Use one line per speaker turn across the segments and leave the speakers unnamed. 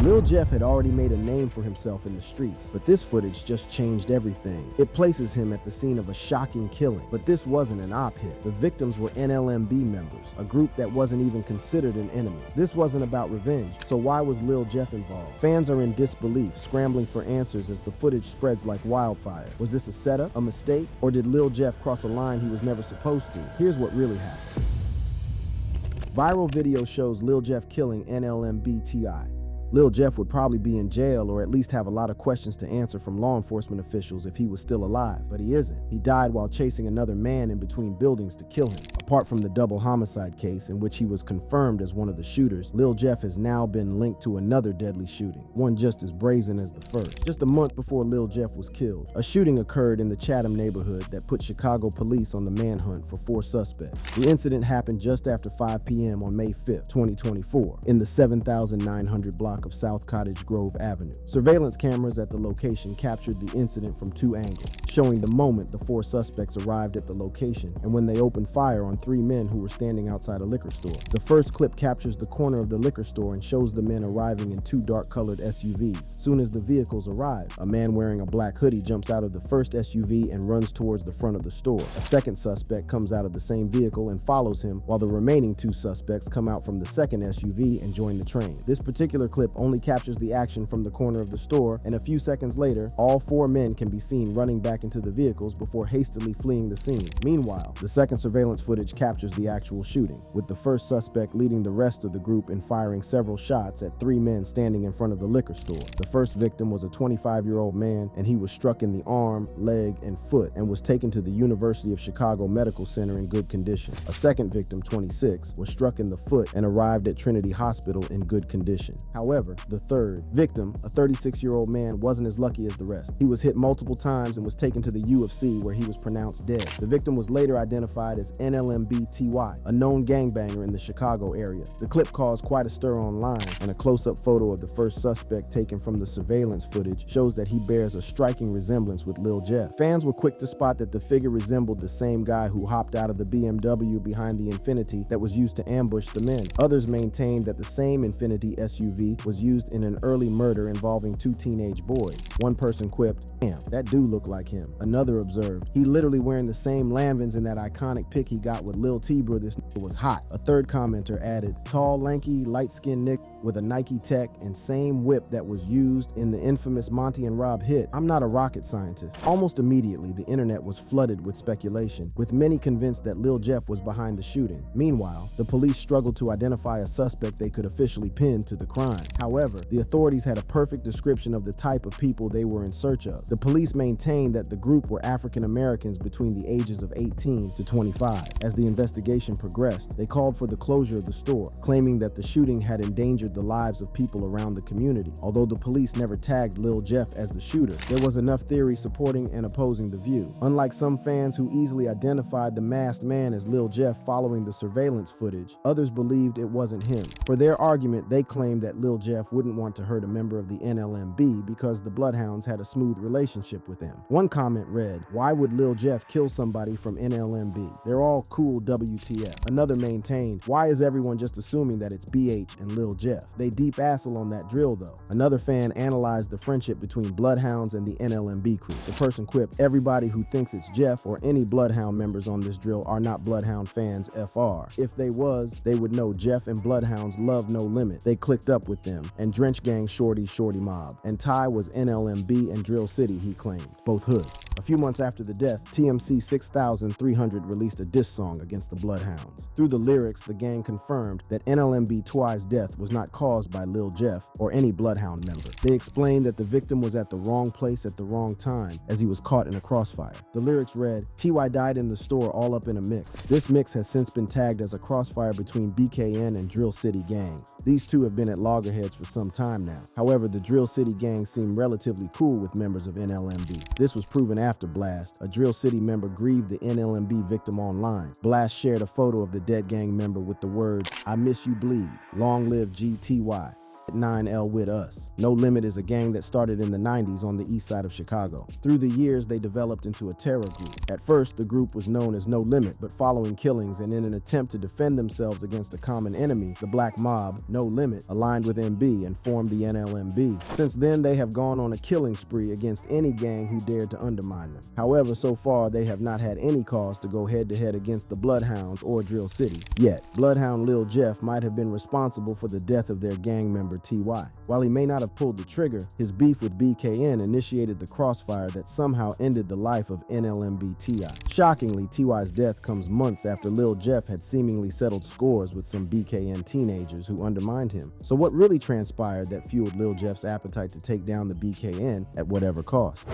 Lil Jeff had already made a name for himself in the streets, but this footage just changed everything. It places him at the scene of a shocking killing, but this wasn't an op hit. The victims were NLMB members, a group that wasn't even considered an enemy. This wasn't about revenge, so why was Lil Jeff involved? Fans are in disbelief, scrambling for answers as the footage spreads like wildfire. Was this a setup, a mistake, or did Lil Jeff cross a line he was never supposed to? Here's what really happened. Viral video shows Lil Jeff killing NLMB T.I. Lil Jeff would probably be in jail or at least have a lot of questions to answer from law enforcement officials if he was still alive, but he isn't. He died while chasing another man in between buildings to kill him. Apart from the double homicide case in which he was confirmed as one of the shooters, Lil Jeff has now been linked to another deadly shooting, one just as brazen as the first. Just a month before Lil Jeff was killed, a shooting occurred in the Chatham neighborhood that put Chicago police on the manhunt for 4 suspects. The incident happened just after 5 p.m. on May 5th, 2024, in the 7,900 block of South Cottage Grove Avenue. Surveillance cameras at the location captured the incident from 2 angles, showing the moment the 4 suspects arrived at the location and when they opened fire on 3 men who were standing outside a liquor store. The first clip captures the corner of the liquor store and shows the men arriving in 2 dark-colored SUVs. Soon as the vehicles arrive, a man wearing a black hoodie jumps out of the first SUV and runs towards the front of the store. A second suspect comes out of the same vehicle and follows him, while the remaining 2 suspects come out from the second SUV and join the train. This particular clip only captures the action from the corner of the store, and a few seconds later, all 4 men can be seen running back into the vehicles before hastily fleeing the scene. Meanwhile, the second surveillance footage captures the actual shooting, with the first suspect leading the rest of the group in firing several shots at 3 men standing in front of the liquor store. The first victim was a 25-year-old man, and he was struck in the arm, leg, and foot and was taken to the University of Chicago Medical Center in good condition. A second victim, 26, was struck in the foot and arrived at Trinity Hospital in good condition. However, the third victim, a 36-year-old man, wasn't as lucky as the rest. He was hit multiple times and was taken to the UFC where he was pronounced dead. The victim was later identified as NLMB T.Y., a known gangbanger in the Chicago area. The clip caused quite a stir online, and a close-up photo of the first suspect taken from the surveillance footage shows that he bears a striking resemblance with Lil Jeff. Fans were quick to spot that the figure resembled the same guy who hopped out of the BMW behind the Infiniti that was used to ambush the men. Others maintained that the same Infiniti SUV was used in an early murder involving 2 teenage boys. One person quipped, "Damn, that dude looked like him." Another observed, "He literally wearing the same Lanvins in that iconic pic he got with Lil T-Bro. This was hot." A third commenter added, "Tall, lanky, light-skinned Nick with a Nike tech and same whip that was used in the infamous Monty and Rob hit. I'm not a rocket scientist." Almost immediately, the internet was flooded with speculation, with many convinced that Lil Jeff was behind the shooting. Meanwhile, the police struggled to identify a suspect they could officially pin to the crime. However, the authorities had a perfect description of the type of people they were in search of. The police maintained that the group were African Americans between the ages of 18 to 25. As the investigation progressed, they called for the closure of the store, claiming that the shooting had endangered the lives of people around the community. Although the police never tagged Lil Jeff as the shooter, there was enough theory supporting and opposing the view. Unlike some fans who easily identified the masked man as Lil Jeff following the surveillance footage, others believed it wasn't him. For their argument, they claimed that Lil Jeff wouldn't want to hurt a member of the NLMB because the Bloodhounds had a smooth relationship with them. One comment read, "Why would Lil Jeff kill somebody from NLMB? They're all cool WTF." Another maintained, "Why is everyone just assuming that it's BH and Lil Jeff? They deep assle on that drill though." Another fan analyzed the friendship between Bloodhounds and the NLMB crew. The person quipped, "Everybody who thinks it's Jeff or any Bloodhound members on this drill are not Bloodhound fans FR. If they was, they would know Jeff and Bloodhounds love no limit. They clicked up with them, and Drench Gang Shorty Mob. And Ty was NLMB and Drill City," he claimed, both hoods. A few months after the death, TMC 6300 released a diss song against the Bloodhounds. Through the lyrics, the gang confirmed that NLMB Twi's death was not caused by Lil Jeff or any Bloodhound member. They explained that the victim was at the wrong place at the wrong time as he was caught in a crossfire. The lyrics read, "Ty died in the store all up in a mix. This mix has since been tagged as a crossfire between BKN and Drill City gangs. These two have been at loggerheads for some time now. However, the Drill City gang seem relatively cool with members of NLMB. This was proven after Blast. A Drill City member grieved the NLMB victim online. Blast shared a photo of the dead gang member with the words, 'I miss you bleed. Long live GTY.' 9L with us. No Limit is a gang that started in the 90s on the east side of Chicago. Through the years, they developed into a terror group. At first, the group was known as No Limit, but following killings and in an attempt to defend themselves against a common enemy, the black mob, No Limit, aligned with MB and formed the NLMB. Since then, they have gone on a killing spree against any gang who dared to undermine them. However, so far, they have not had any cause to go head-to-head against the Bloodhounds or Drill City. Yet, Bloodhound Lil Jeff might have been responsible for the death of their gang member T.Y. While he may not have pulled the trigger, his beef with BKN initiated the crossfire that somehow ended the life of NLMB T.I. Shockingly, T.Y.'s death comes months after Lil Jeff had seemingly settled scores with some BKN teenagers who undermined him. So what really transpired that fueled Lil Jeff's appetite to take down the BKN at whatever cost?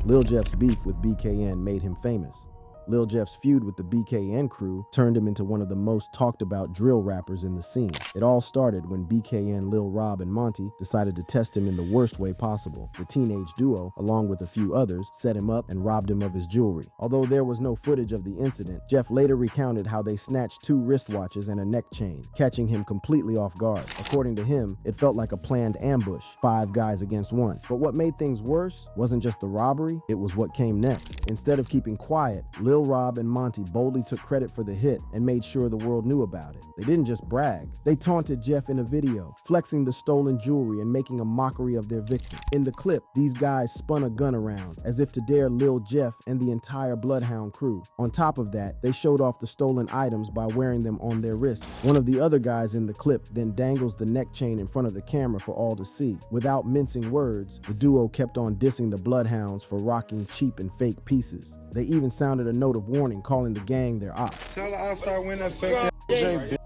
Lil Jeff's beef with BKN made him famous. Lil Jeff's feud with the BKN crew turned him into one of the most talked about drill rappers in the scene. It all started when BKN Lil Rob and Monty decided to test him in the worst way possible. The teenage duo, along with a few others, set him up and robbed him of his jewelry. Although there was no footage of the incident, Jeff later recounted how they snatched 2 wristwatches and a neck chain, catching him completely off guard. According to him, it felt like a planned ambush, 5 guys against 1. But what made things worse wasn't just the robbery, it was what came next. Instead of keeping quiet, Lil Rob and Monty boldly took credit for the hit and made sure the world knew about it. They didn't just brag. They taunted Jeff in a video, flexing the stolen jewelry and making a mockery of their victim. In the clip, these guys spun a gun around as if to dare Lil Jeff and the entire Bloodhound crew. On top of that, they showed off the stolen items by wearing them on their wrists. One of the other guys in the clip then dangles the neck chain in front of the camera for all to see. Without mincing words, the duo kept on dissing the Bloodhounds for rocking cheap and fake pieces. They even sounded a note of warning, calling the gang their op.
Tell her I'll start winning that fake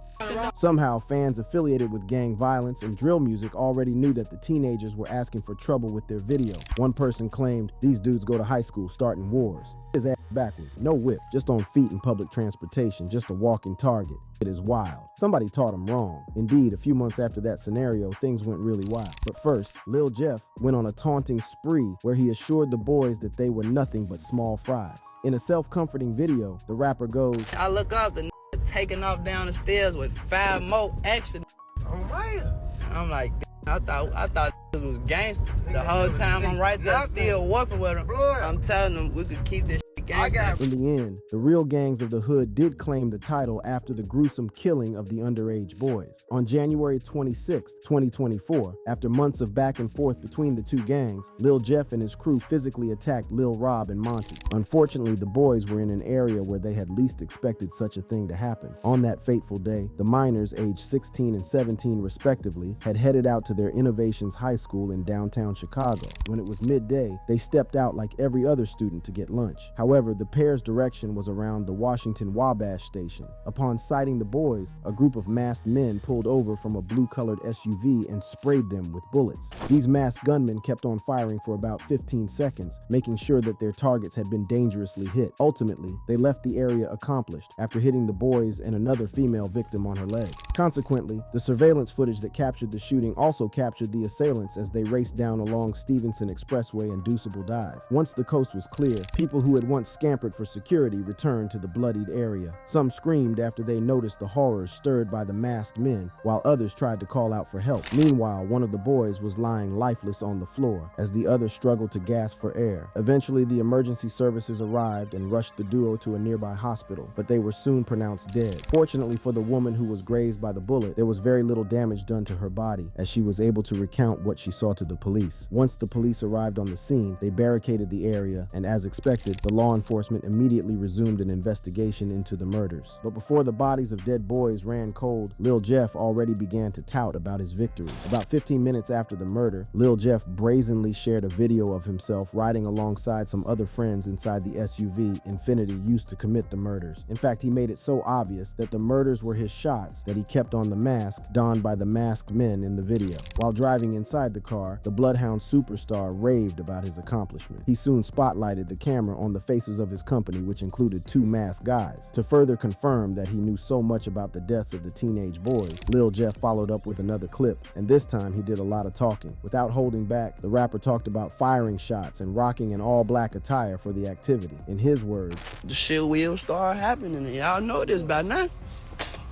Somehow, fans affiliated with gang violence and drill music already knew that the teenagers were asking for trouble with their video. One person claimed, "These dudes go to high school starting wars." His ass backward, no whip, just on feet in public transportation, just a walking target. It is wild. Somebody taught him wrong. Indeed, a few months after that scenario, things went really wild. But first, Lil Jeff went on a taunting spree where he assured the boys that they were nothing but small fries. In a self-comforting video, the rapper goes,
I look up, the taking off down the stairs with 5 more extra.
Oh man.
I'm like, I thought it was gangster. The whole time I'm right there still working with him. I'm telling them we could keep this shit gangster.
In the end, the real gangs of the hood did claim the title after the gruesome killing of the underage boys. On January 26, 2024, after months of back and forth between the two gangs, Lil Jeff and his crew physically attacked Lil Rob and Monty. Unfortunately, the boys were in an area where they had least expected such a thing to happen. On that fateful day, the minors, aged 16 and 17 respectively, had headed out to their Innovations High School in downtown Chicago. When it was midday, they stepped out like every other student to get lunch. However, the pair's direction was around the Washington Wabash station. Upon sighting the boys, a group of masked men pulled over from a blue-colored SUV and sprayed them with bullets. These masked gunmen kept on firing for about 15 seconds, making sure that their targets had been dangerously hit. Ultimately, they left the area accomplished after hitting the boys and another female victim on her leg. Consequently, the surveillance footage that captured the shooting also captured the assailants as they raced down along Stevenson Expressway and Deuceable Dive. Once the coast was clear, people who had once scampered for security returned to the bloodied area. Some screamed after they noticed the horrors stirred by the masked men, while others tried to call out for help. Meanwhile, one of the boys was lying lifeless on the floor as the other struggled to gasp for air. Eventually, the emergency services arrived and rushed the duo to a nearby hospital, but they were soon pronounced dead. Fortunately for the woman who was grazed by the bullet, there was very little damage done to her body, as she was able to recount what she saw to the police. Once the police arrived on the scene, they barricaded the area, and as expected, the law enforcement immediately resumed an investigation into the murders. But before the bodies of dead boys ran cold, Lil Jeff already began to tout about his victory. About 15 minutes after the murder, Lil Jeff brazenly shared a video of himself riding alongside some other friends inside the SUV Infinity used to commit the murders. In fact, he made it so obvious that the murders were his shots that he kept on the mask donned by the masked men in the video. While driving inside the car, the Bloodhound superstar raved about his accomplishment. He soon spotlighted the camera on the faces of his company, which included 2 masked guys. To further confirm that he knew so much about the deaths of the teenage boys, Lil Jeff followed up with another clip, and this time he did a lot of talking. Without holding back, the rapper talked about firing shots and rocking an all-black attire for the activity. In his words,
The shit will start happening, and y'all know this by now.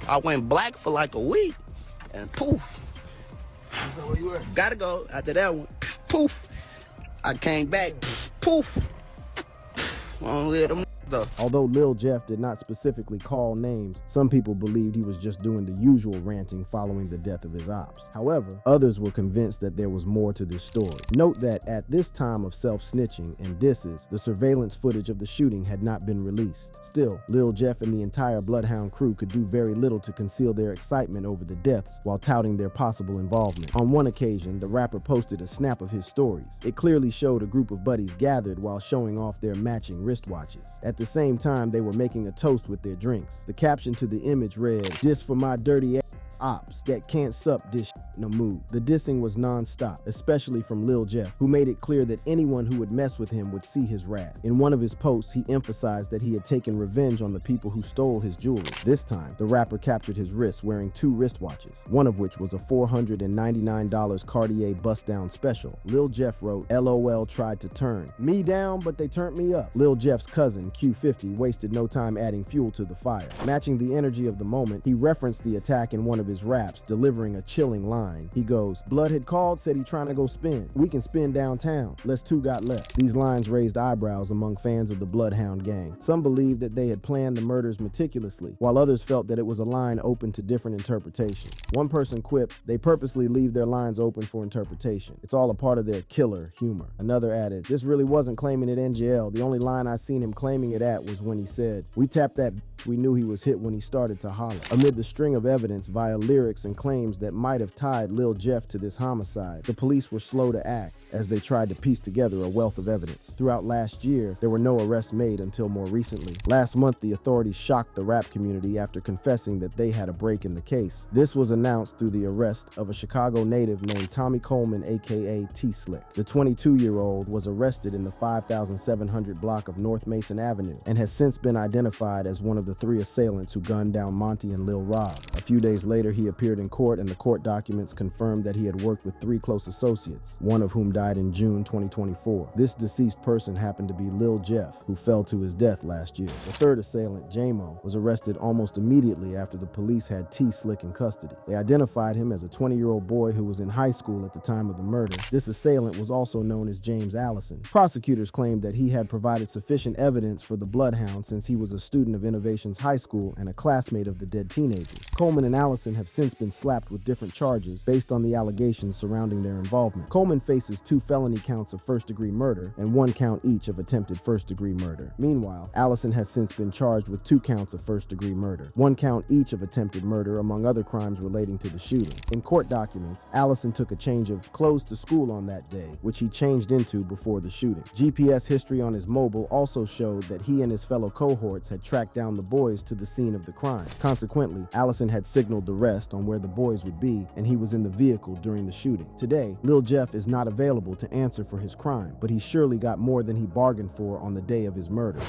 I went black for like a week, and poof.
Where you at?
Gotta go. After that one, poof. I came back, poof. Won't let them though.
Although Lil Jeff did not specifically call names, some people believed he was just doing the usual ranting following the death of his ops. However, others were convinced that there was more to this story. Note that at this time of self-snitching and disses, the surveillance footage of the shooting had not been released. Still, Lil Jeff and the entire Bloodhound crew could do very little to conceal their excitement over the deaths while touting their possible involvement. On one occasion, the rapper posted a snap of his stories. It clearly showed a group of buddies gathered while showing off their matching wristwatches. At the same time, they were making a toast with their drinks. The caption to the image read, "This for my dirty ops that can't sup this no mood." The dissing was non-stop, especially from Lil Jeff, who made it clear that anyone who would mess with him would see his wrath. In one of his posts, he emphasized that he had taken revenge on the people who stole his jewelry. This time, the rapper captured his wrists wearing 2 wristwatches, one of which was a $499 Cartier bust-down special. Lil Jeff wrote, "LOL tried to turn me down, but they turned me up." Lil Jeff's cousin, Q50, wasted no time adding fuel to the fire. Matching the energy of the moment, he referenced the attack in one of his raps, delivering a chilling line. He goes, "Blood had called, said he trying to go spin. We can spin downtown. Let's 2 got left." These lines raised eyebrows among fans of the Bloodhound gang. Some believed that they had planned the murders meticulously, while others felt that it was a line open to different interpretations. One person quipped, "They purposely leave their lines open for interpretation. It's all a part of their killer humor." Another added, "This really wasn't claiming it NGL. The only line I seen him claiming it at was when he said, 'We tapped that bitch, we knew he was hit when he started to holler.'" Amid the string of evidence via lyrics and claims that might have tied Lil Jeff to this homicide, the police were slow to act as they tried to piece together a wealth of evidence. Throughout last year, there were no arrests made until more recently. Last month, the authorities shocked the rap community after confessing that they had a break in the case. This was announced through the arrest of a Chicago native named Tommy Coleman, aka T-Slick. The 22-year-old was arrested in the 5700 block of North Mason Avenue and has since been identified as one of the 3 assailants who gunned down Monty and Lil Rob. A few days later, he appeared in court, and the court documents confirmed that he had worked with 3 close associates, one of whom died in June 2024. This deceased person happened to be Lil Jeff, who fell to his death last year. The 3rd assailant, J-Mo, was arrested almost immediately after the police had T-Slick in custody. They identified him as a 20-year-old boy who was in high school at the time of the murder. This assailant was also known as James Allison. Prosecutors claimed that he had provided sufficient evidence for the Bloodhound since he was a student of Innovations High School and a classmate of the dead teenagers. Coleman and Allison have since been slapped with different charges based on the allegations surrounding their involvement. Coleman faces 2 felony counts of first-degree murder and 1 count each of attempted first-degree murder. Meanwhile, Allison has since been charged with 2 counts of first-degree murder, 1 count each of attempted murder, among other crimes relating to the shooting. In court documents, Allison took a change of clothes to school on that day, which he changed into before the shooting. GPS history on his mobile also showed that he and his fellow cohorts had tracked down the boys to the scene of the crime. Consequently, Allison had signaled the rest on where the boys would be, and he was in the vehicle during the shooting. Today, Lil Jeff is not available to answer for his crime, but he surely got more than he bargained for on the day of his murder: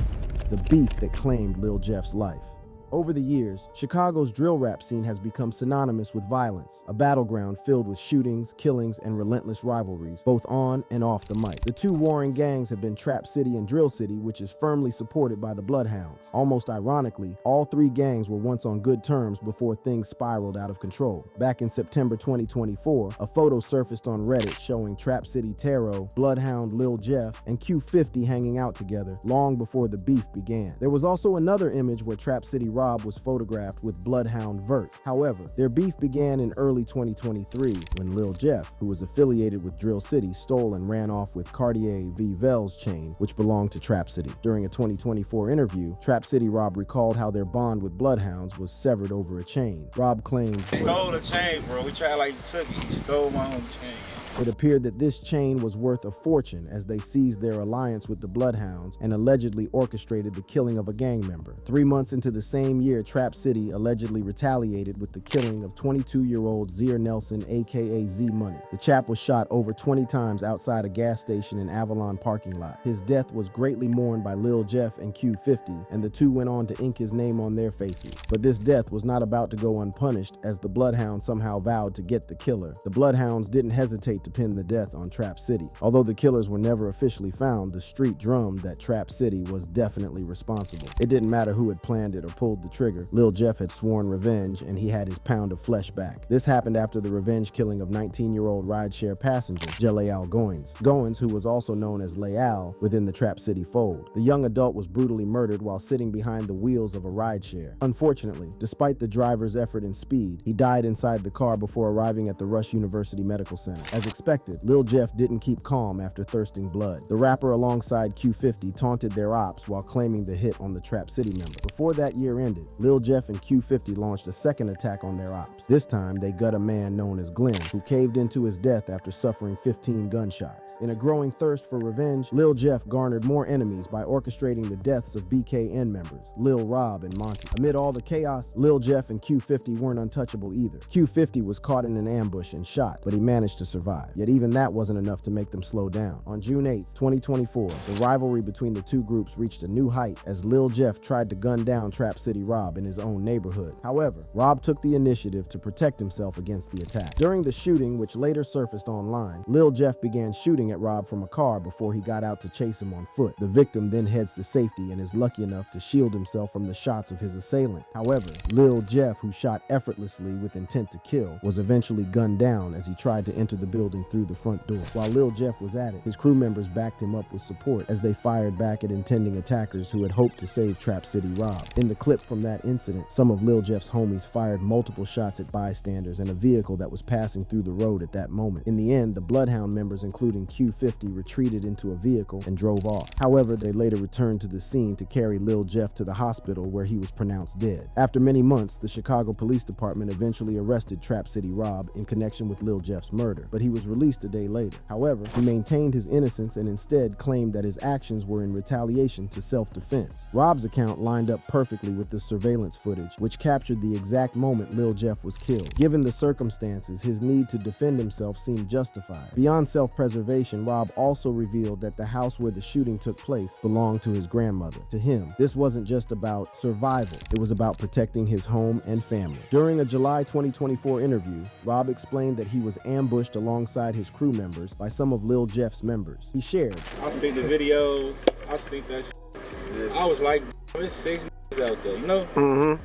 the beef that claimed Lil Jeff's life. Over the years, Chicago's drill rap scene has become synonymous with violence, a battleground filled with shootings, killings, and relentless rivalries, both on and off the mic. The 2 warring gangs have been Trap City and Drill City, which is firmly supported by the Bloodhounds. Almost ironically, all 3 gangs were once on good terms before things spiraled out of control. Back in September 2024, a photo surfaced on Reddit showing Trap City Taro, Bloodhound Lil Jeff, and Q50 hanging out together long before the beef began. There was also another image where Trap City Rob was photographed with Bloodhound Vert. However, their beef began in early 2023 when Lil Jeff, who was affiliated with Drill City, stole and ran off with Cartier V. Vels chain, which belonged to Trap City. During a 2024 interview, Trap City Rob recalled how their bond with Bloodhounds was severed over a chain. Rob claimed,
Stole the chain, bro. We tried like you took it. You stole my own chain.
it appeared that this chain was worth a fortune as they seized their alliance with the Bloodhounds and allegedly orchestrated the killing of a gang member. 3 months into the same year, Trap City allegedly retaliated with the killing of 22-year-old Zier Nelson, aka Z Money. The chap was shot over 20 times outside a gas station in Avalon parking lot. His death was greatly mourned by Lil Jeff and Q50, and the 2 went on to ink his name on their faces. But this death was not about to go unpunished, as the Bloodhounds somehow vowed to get the killer. The Bloodhounds didn't hesitate to to pin the death on Trap City. Although the killers were never officially found, the street drummed that Trap City was definitely responsible. It didn't matter who had planned it or pulled the trigger. Lil Jeff had sworn revenge, and he had his pound of flesh back. This happened after the revenge killing of 19-year-old rideshare passenger Jelaal Goins. Goins, who was also known as Leal within the Trap City fold. The young adult was brutally murdered while sitting behind the wheels of a rideshare. Unfortunately, despite the driver's effort and speed, he died inside the car before arriving at the Rush University Medical Center. As expected, Lil Jeff didn't keep calm after thirsting blood. The rapper alongside Q50 taunted their ops while claiming the hit on the Trap City member. Before that year ended, Lil Jeff and Q50 launched a second attack on their ops. This time, they gut a man known as Glenn, who caved into his death after suffering 15 gunshots. In a growing thirst for revenge, Lil Jeff garnered more enemies by orchestrating the deaths of BKN members, Lil Rob and Monty. Amid all the chaos, Lil Jeff and Q50 weren't untouchable either. Q50 was caught in an ambush and shot, but he managed to survive. Yet even that wasn't enough to make them slow down. On June 8, 2024, the rivalry between the two groups reached a new height as Lil Jeff tried to gun down Trap City Rob in his own neighborhood. However, Rob took the initiative to protect himself against the attack. During the shooting, which later surfaced online, Lil Jeff began shooting at Rob from a car before he got out to chase him on foot. The victim then heads to safety and is lucky enough to shield himself from the shots of his assailant. However, Lil Jeff, who shot effortlessly with intent to kill, was eventually gunned down as he tried to enter the building through the front door. While Lil Jeff was at it, his crew members backed him up with support as they fired back at intending attackers who had hoped to save Trap City Rob. In the clip from that incident, some of Lil Jeff's homies fired multiple shots at bystanders and a vehicle that was passing through the road at that moment. In the end, the Bloodhound members, including Q50, retreated into a vehicle and drove off. However, they later returned to the scene to carry Lil Jeff to the hospital where he was pronounced dead. After many months, the Chicago Police Department eventually arrested Trap City Rob in connection with Lil Jeff's murder, but he was released a day later. However, he maintained his innocence and instead claimed that his actions were in retaliation to self-defense. Rob's account lined up perfectly with the surveillance footage, which captured the exact moment Lil Jeff was killed. Given the circumstances, his need to defend himself seemed justified. Beyond self-preservation, Rob also revealed that the house where the shooting took place belonged to his grandmother. To him, this wasn't just about survival, it was about protecting his home and family. During a July 2024 interview, Rob explained that he was ambushed alongside his crew members by some of Lil Jeff's members. He shared,
I see the videos, I see that shit. I was like, there's 6 out there, you know?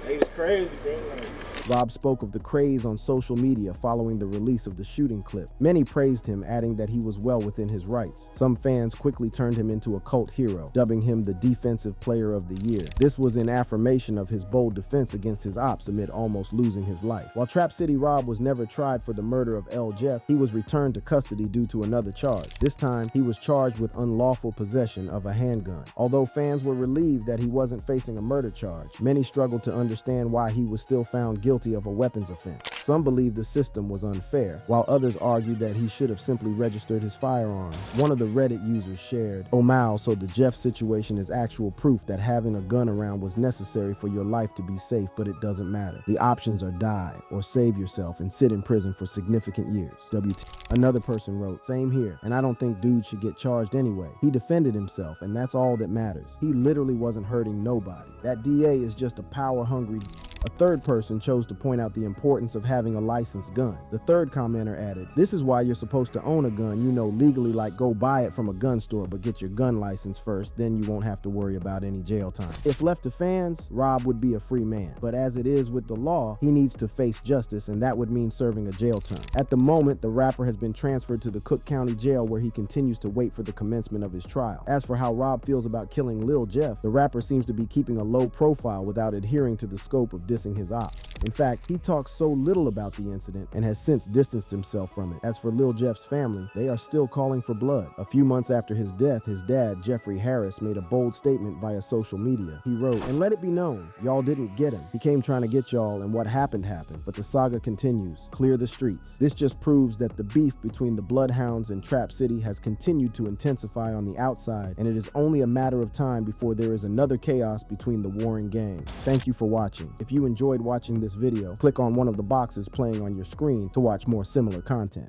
Hey, it's crazy, bro.
Rob spoke of the craze on social media following the release of the shooting clip. Many praised him, adding that he was well within his rights. Some fans quickly turned him into a cult hero, dubbing him the Defensive Player of the Year. This was in affirmation of his bold defense against his ops amid almost losing his life. While Trap City Rob was never tried for the murder of L. Jeff, he was returned to custody due to another charge. This time, he was charged with unlawful possession of a handgun. Although fans were relieved that he wasn't facing a murder charge, many struggled to understand why he was still found guilty of a weapons offense. Some believed the system was unfair, while others argued that he should have simply registered his firearm. One of the Reddit users shared, "Oh Mal, so the Jeff situation is actual proof that having a gun around was necessary for your life to be safe, but it doesn't matter. The options are die, or save yourself and sit in prison for significant years. WT." Another person wrote, "Same here, and I don't think dude should get charged anyway. He defended himself, and that's all that matters. He literally wasn't hurting nobody. That DA is just a power-hungry." A third person chose to point out the importance of having a licensed gun. The third commenter added, "This is why you're supposed to own a gun, legally, like go buy it from a gun store, but get your gun license first, then you won't have to worry about any jail time." If left to fans, Rob would be a free man. But as it is with the law, he needs to face justice, and that would mean serving a jail term. At the moment, the rapper has been transferred to the Cook County Jail, where he continues to wait for the commencement of his trial. As for how Rob feels about killing Lil Jeff, the rapper seems to be keeping a low profile without adhering to the scope of dissing his ops. In fact, he talks so little about the incident and has since distanced himself from it. As for Lil Jeff's family, they are still calling for blood. A few months after his death, his dad, Jeffrey Harris, made a bold statement via social media. He wrote, "And let it be known, y'all didn't get him. He came trying to get y'all, and what happened happened. But the saga continues. Clear the streets." This just proves that the beef between the Bloodhounds and Trap City has continued to intensify on the outside, and it is only a matter of time before there is another chaos between the warring gangs. Thank you for watching. If you enjoyed watching this video, click on one of the boxes playing on your screen to watch more similar content.